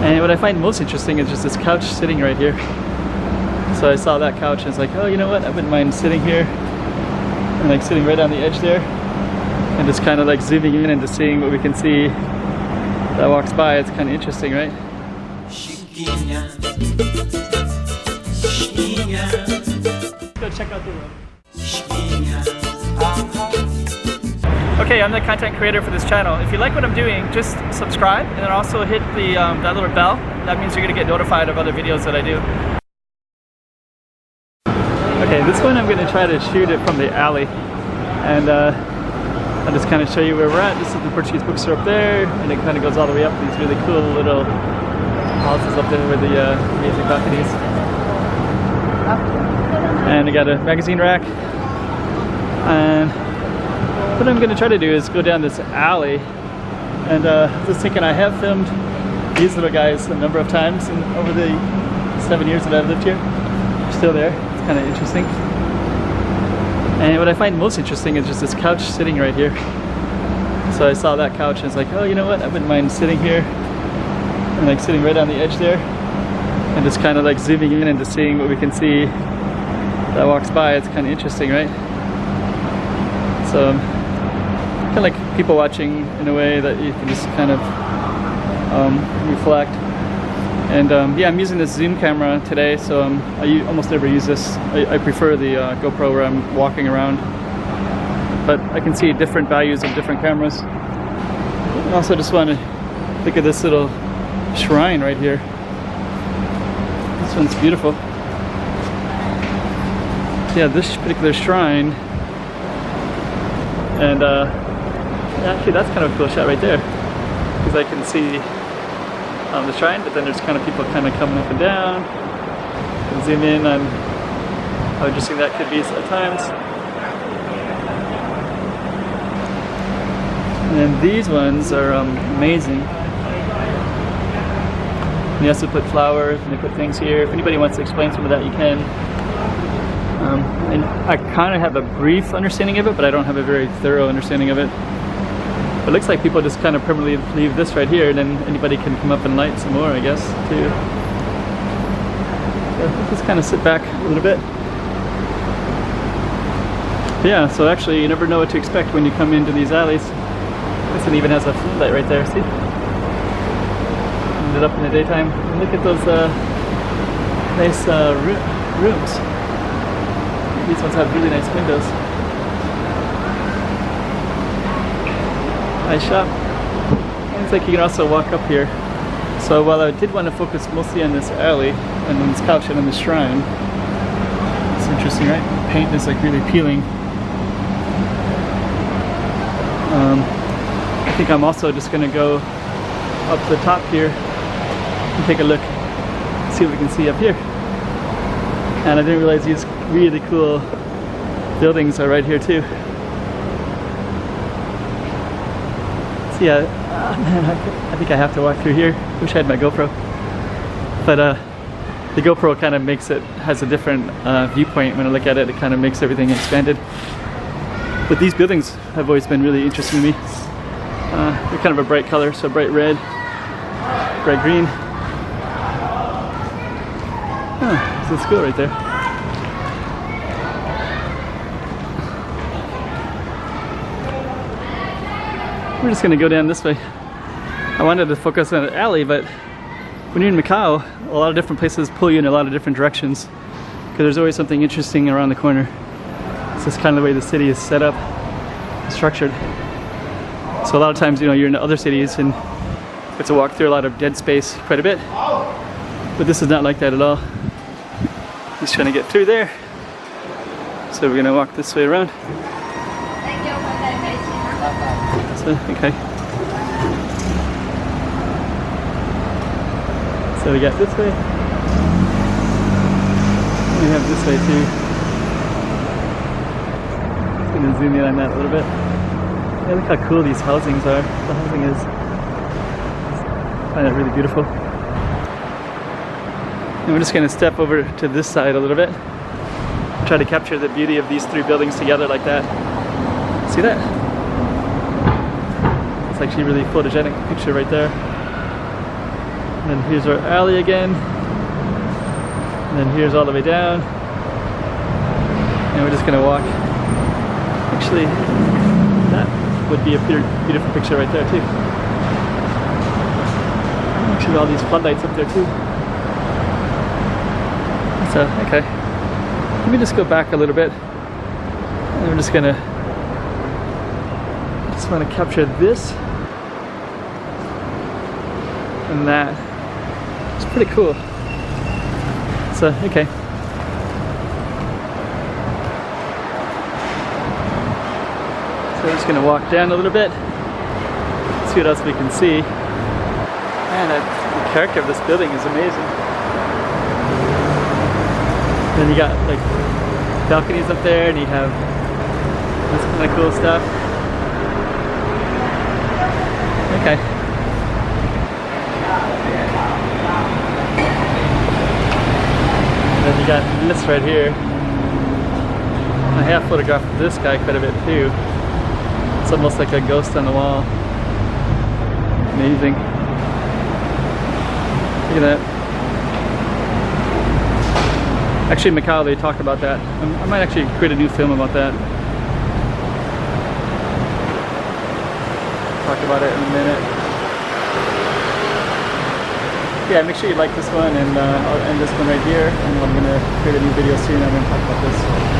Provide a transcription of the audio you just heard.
And what I find most interesting is just this couch sitting right here. So I saw that couch and it's like, oh, you know what? I wouldn't mind sitting here and like sitting right on the edge there and just kind of like zooming in and just seeing what we can see that walks by. It's kind of interesting, right? Let's go check out the room. Okay, I'm the content creator for this channel. If you like what I'm doing, just subscribe and then also hit the that little bell. That means you're gonna get notified of other videos that I do. Okay, this one I'm gonna try to shoot it from the alley, and I'll just kind of show you where we're at. This is the Portuguese bookstore up there, and it kind of goes all the way up these really cool little houses up there with the amazing balconies. And I got a magazine rack, and what I'm going to try to do is go down this alley, and just thinking I have filmed these little guys a number of times over the 7 years that I've lived here. They're still there. It's kind of interesting. And what I find most interesting is just this couch sitting right here. So I saw that couch and it's like, oh, you know what? I wouldn't mind sitting here and like sitting right on the edge there and just kind of like zooming in and just seeing what we can see that walks by. It's kind of interesting, right? So kind of like people watching in a way that you can just kind of reflect. And yeah, I'm using this zoom camera today, so I almost never use this. I prefer the GoPro where I'm walking around, but I can see different values of different cameras. I also just want to look at this little shrine right here. This one's beautiful. Yeah, this particular shrine, and actually that's kind of a cool shot right there, because I can see the shrine, but then there's kind of people kind of coming up and down. You can zoom in on how interesting that could be at times. And these ones are amazing. And they also put flowers and they put things here. If anybody wants to explain some of that, you can. And I kind of have a brief understanding of it, but I don't have a very thorough understanding of it. It looks like people just kind of permanently leave this right here, and then anybody can come up and light some more, I guess, too. So just kind of sit back a little bit. Yeah, so actually you never know what to expect when you come into these alleys. This one even has a floodlight right there, see? Lit up in the daytime. And look at those nice rooms. These ones have really nice windows. Nice shop. Looks like you can also walk up here. So while I did want to focus mostly on this alley and on this couch and on the shrine, it's interesting, right? The paint is like really peeling. I think I'm also just going to go up to the top here and take a look, see what we can see up here. And I didn't realize these really cool buildings are right here too. So yeah, man, I think I have to walk through here. Wish I had my GoPro. But the GoPro kind of makes it, has a different viewpoint. When I look at it, it kind of makes everything expanded. But these buildings have always been really interesting to me. They're kind of a bright color, so bright red, bright green. Oh, there's a school right there. We're just gonna go down this way. I wanted to focus on an alley, but when you're in Macau, a lot of different places pull you in a lot of different directions, because there's always something interesting around the corner. It's just kind of the way the city is set up, structured. So a lot of times, you know, you're in other cities and you have to walk through a lot of dead space quite a bit. But this is not like that at all. Just trying to get through there. So we're gonna walk this way around. Okay. So we got this way. We have this way too. Just gonna zoom in on that a little bit. Yeah, look how cool these housings are. The housing is, I find it really beautiful. And we're just gonna step over to this side a little bit. Try to capture the beauty of these three buildings together like that. See that? It's actually a really photogenic picture right there. And then here's our alley again. And then here's all the way down. And we're just gonna walk. Actually, that would be a beautiful picture right there too. Actually, all these floodlights up there too. So, okay. Let me just go back a little bit. And we're just gonna want to capture this and that. It's pretty cool. So, okay. So we're just gonna walk down a little bit, see what else we can see. Man, the character of this building is amazing. Then you got like balconies up there, and you have this kind of cool stuff. Okay. And then you got this right here. I have photographed this guy quite a bit too. It's almost like a ghost on the wall. Amazing. Look at that. Actually, in Macau, they talk about that. I might actually create a new film about that. Talk about it in a minute. Yeah, make sure you like this one, and I'll end this one right here, and I'm going to create a new video soon. I'm going to talk about this.